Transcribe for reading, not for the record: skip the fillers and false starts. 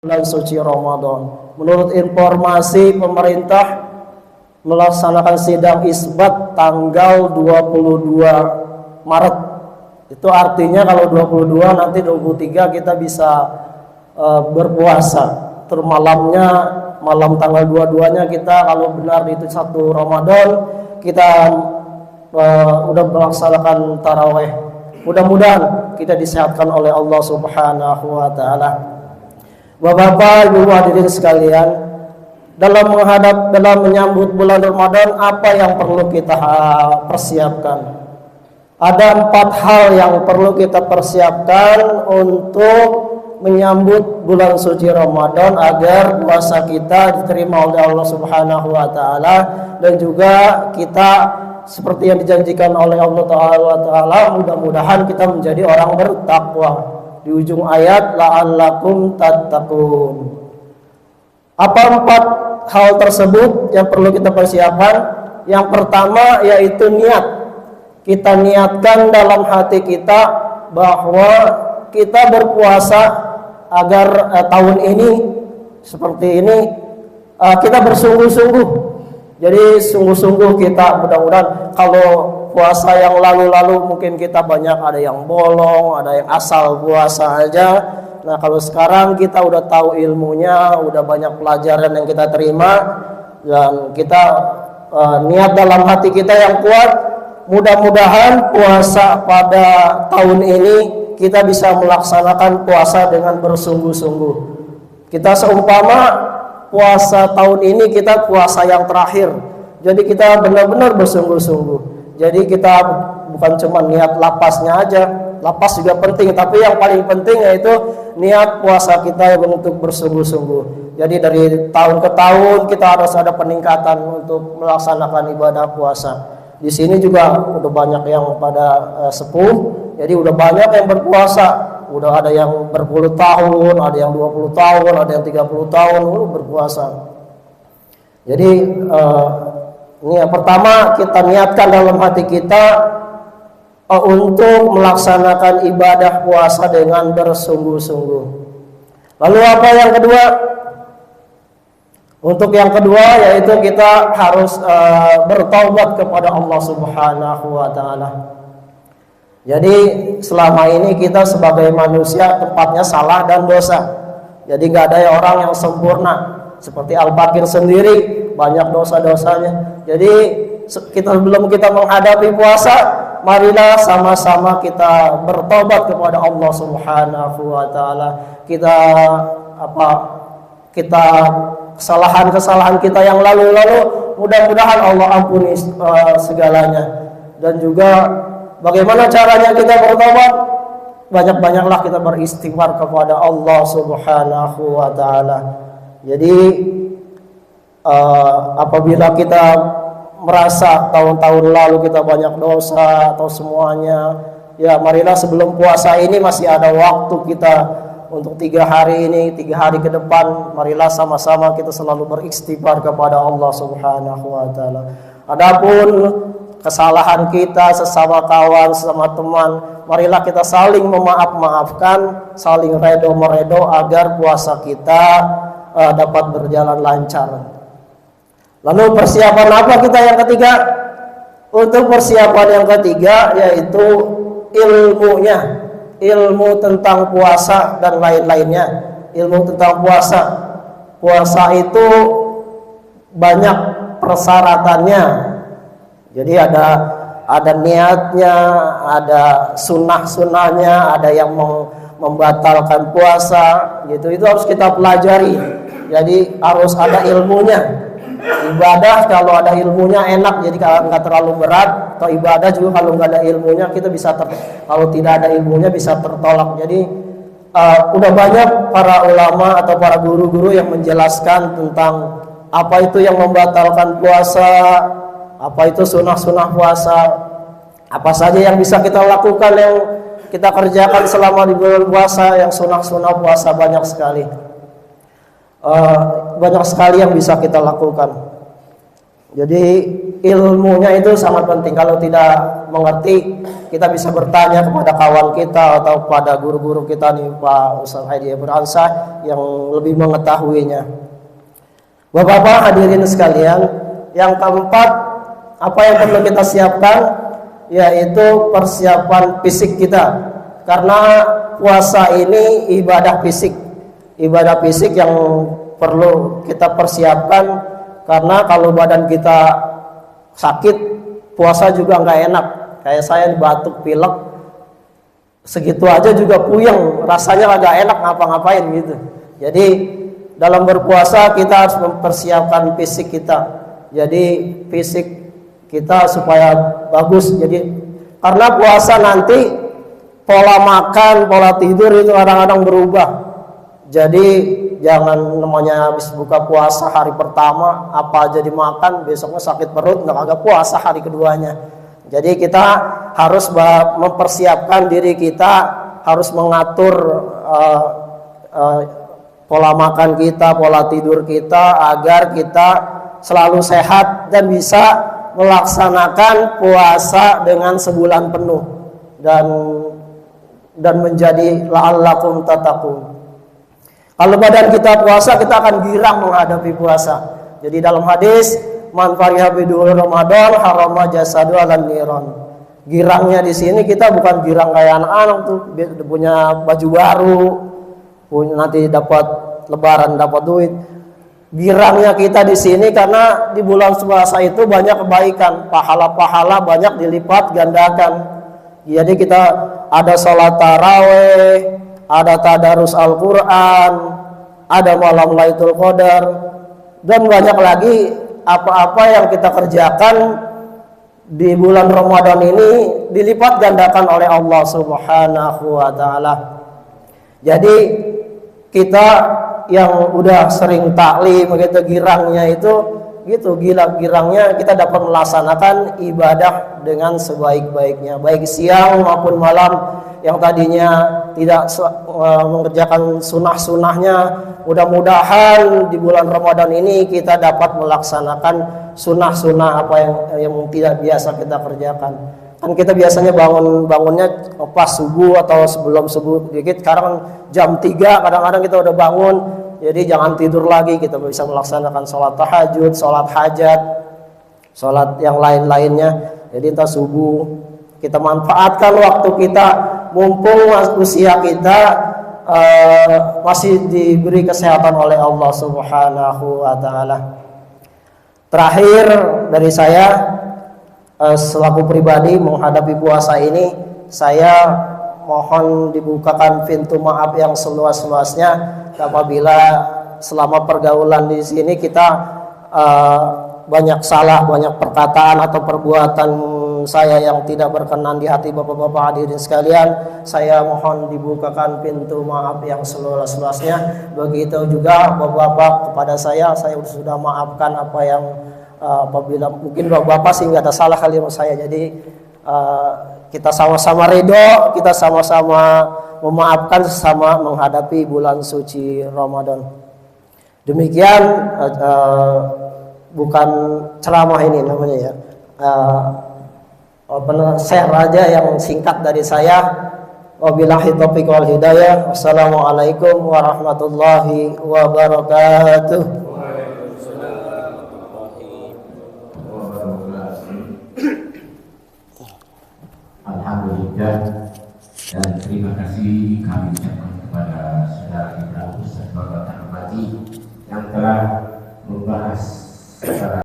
bulan suci Ramadan. Menurut informasi pemerintah melaksanakan sidang isbat tanggal 22 Maret. Itu artinya kalau 22 nanti 23 kita bisa berpuasa. Terus malam tanggal 22-nya kita kalau benar itu 1 Ramadan kita udah melaksanakan tarawih. Mudah-mudahan kita disehatkan oleh Allah Subhanahu wa taala. Bapak, Ibu hadirin sekalian, dalam menyambut bulan Ramadan, apa yang perlu kita persiapkan? Ada 4 hal yang perlu kita persiapkan untuk menyambut bulan suci Ramadan agar puasa kita diterima oleh Allah Subhanahu wa taala dan juga kita seperti yang dijanjikan oleh Allah taala, mudah-mudahan kita menjadi orang bertakwa. Di ujung ayat la'allakum tattaqun. Apa 4 hal tersebut yang perlu kita persiapkan? Yang pertama yaitu niat. Kita niatkan dalam hati kita bahwa kita berpuasa agar tahun ini seperti ini kita bersungguh-sungguh. Jadi sungguh-sungguh kita, mudah-mudahan kalau puasa yang lalu-lalu mungkin kita banyak ada yang bolong, ada yang asal puasa aja. Nah kalau sekarang kita udah tahu ilmunya, udah banyak pelajaran yang kita terima, dan kita niat dalam hati kita yang kuat, mudah-mudahan puasa pada tahun ini kita bisa melaksanakan puasa dengan bersungguh-sungguh. Kita seumpama puasa tahun ini kita puasa yang terakhir, jadi kita benar-benar bersungguh-sungguh. Jadi kita bukan cuma niat lapasnya aja, lapas juga penting, tapi yang paling penting yaitu niat puasa kita untuk bersungguh-sungguh. Jadi dari tahun ke tahun kita harus ada peningkatan untuk melaksanakan ibadah puasa. Di sini juga udah banyak yang pada sepuh, jadi udah banyak yang berpuasa. Udah ada yang berpuluh tahun, ada yang 20 tahun, ada yang 30 tahun berpuasa. Jadi ini yang pertama, kita niatkan dalam hati kita untuk melaksanakan ibadah puasa dengan bersungguh-sungguh. Lalu apa yang kedua? Untuk yang kedua yaitu kita harus bertaubat kepada Allah Subhanahu wa taala. Jadi selama ini kita sebagai manusia tempatnya salah dan dosa. Jadi nggak ada orang yang sempurna. Seperti Al-Bakir sendiri banyak dosa-dosanya. Jadi sebelum kita menghadapi puasa, marilah sama-sama kita bertobat kepada Allah Subhanahu wa taala. Kita kesalahan-kesalahan kita yang lalu-lalu mudah-mudahan Allah ampuni segalanya. Dan juga bagaimana caranya kita bertobat? Banyak-banyaklah kita beristighfar kepada Allah Subhanahu wa taala. Jadi apabila kita merasa tahun-tahun lalu kita banyak dosa atau semuanya, ya marilah sebelum puasa ini masih ada waktu kita untuk 3 hari ini, 3 hari ke depan, marilah sama-sama kita selalu beristighfar kepada Allah Subhanahu wa taala. Adapun kesalahan kita sesama kawan, sesama teman, marilah kita saling memaaf-maafkan, saling redo-meredo agar puasa kita dapat berjalan lancar. Lalu persiapan apa kita yang ketiga? Untuk persiapan yang ketiga yaitu ilmunya, ilmu tentang puasa dan lain-lainnya. Ilmu tentang puasa. Puasa itu banyak persyaratannya. Jadi ada niatnya, ada sunnah-sunnahnya, ada yang membatalkan puasa, gitu. Itu harus kita pelajari. Jadi harus ada ilmunya. Ibadah kalau ada ilmunya enak, jadi nggak terlalu berat. Atau ibadah juga kalau nggak ada ilmunya kita bisa kalau tidak ada ilmunya bisa tertolak. Jadi udah banyak para ulama atau para guru-guru yang menjelaskan tentang apa itu yang membatalkan puasa, apa itu sunnah-sunnah puasa, apa saja yang bisa kita lakukan, yang kita kerjakan selama di bulan puasa. Yang sunnah-sunnah puasa banyak sekali. Banyak sekali yang bisa kita lakukan. Jadi ilmunya itu sangat penting. Kalau tidak mengerti, kita bisa bertanya kepada kawan kita atau pada guru-guru kita nih, Pak Ustaz Haidi Beransah yang lebih mengetahuinya. Bapak-bapak hadirin sekalian, yang keempat, apa yang perlu kita siapkan, yaitu persiapan fisik kita. Karena puasa ini ibadah fisik yang perlu kita persiapkan. Karena kalau badan kita sakit, puasa juga nggak enak. Kayak saya batuk, pilek, segitu aja juga puyeng, rasanya agak enak ngapa-ngapain gitu. Jadi dalam berpuasa kita harus mempersiapkan fisik kita. Jadi fisik kita supaya bagus. Jadi karena puasa nanti pola makan, pola tidur itu kadang-kadang berubah. Jadi jangan namanya habis buka puasa hari pertama apa aja dimakan, besoknya sakit perut, nggak agak puasa hari keduanya. Jadi kita harus mempersiapkan diri kita, harus mengatur pola makan kita, pola tidur kita agar kita selalu sehat dan bisa melaksanakan puasa dengan sebulan penuh dan menjadi la'allakum tattaqun. Kalau badan kita puasa, kita akan girang menghadapi puasa. Jadi dalam hadis, man fariha bidul Ramadan harama jasadu alan niron. Girangnya di sini kita bukan girang kayak anak-anak tuh punya baju baru, punya nanti dapat lebaran dapat duit. Girangnya kita di sini karena di bulan puasa itu banyak kebaikan, pahala-pahala banyak dilipat gandakan. Jadi kita ada sholat taraweh, ada tadarus Al-Quran, ada malam Lailatul Qadar, dan banyak lagi apa-apa yang kita kerjakan di bulan Ramadan ini dilipat gandakan oleh Allah Subhanahu wa Ta'ala. Jadi kita yang udah sering taklim begitu girangnya itu gitu, girangnya kita dapat melaksanakan ibadah dengan sebaik-baiknya, baik siang maupun malam. Yang tadinya tidak mengerjakan sunnah-sunnahnya, mudah-mudahan di bulan Ramadan ini kita dapat melaksanakan sunnah-sunnah apa yang tidak biasa kita kerjakan. Kan kita biasanya bangunnya pas subuh atau sebelum subuh dikit. Sekarang jam 3 kadang-kadang kita udah bangun. Jadi jangan tidur lagi, kita bisa melaksanakan sholat tahajud, sholat hajat, sholat yang lain-lainnya. Jadi entah subuh, kita manfaatkan waktu kita, mumpung usia kita masih diberi kesehatan oleh Allah Subhanahu wa Ta'ala. Terakhir dari saya, selaku pribadi menghadapi puasa ini, saya mohon dibukakan pintu maaf yang seluas-luasnya. Apabila selama pergaulan di sini kita banyak salah, banyak perkataan atau perbuatan saya yang tidak berkenan di hati bapak-bapak hadirin sekalian, saya mohon dibukakan pintu maaf yang seluas-luasnya. Begitu juga bapak-bapak kepada saya sudah maafkan apa yang apabila mungkin bapak-bapak sih nggak ada salah kali sama saya. Jadi kita sama-sama ridho, kita sama-sama memaafkan sesama menghadapi bulan suci Ramadan. Demikian bukan ceramah ini namanya ya. Share aja yang singkat dari saya. Wabillahi taufiq wal hidayah. Wassalamualaikum warahmatullahi wabarakatuh. Alhamdulillah, dan terima kasih kami ucapkan kepada saudara kita Ustaz Bapak Tarmati yang telah membahas secara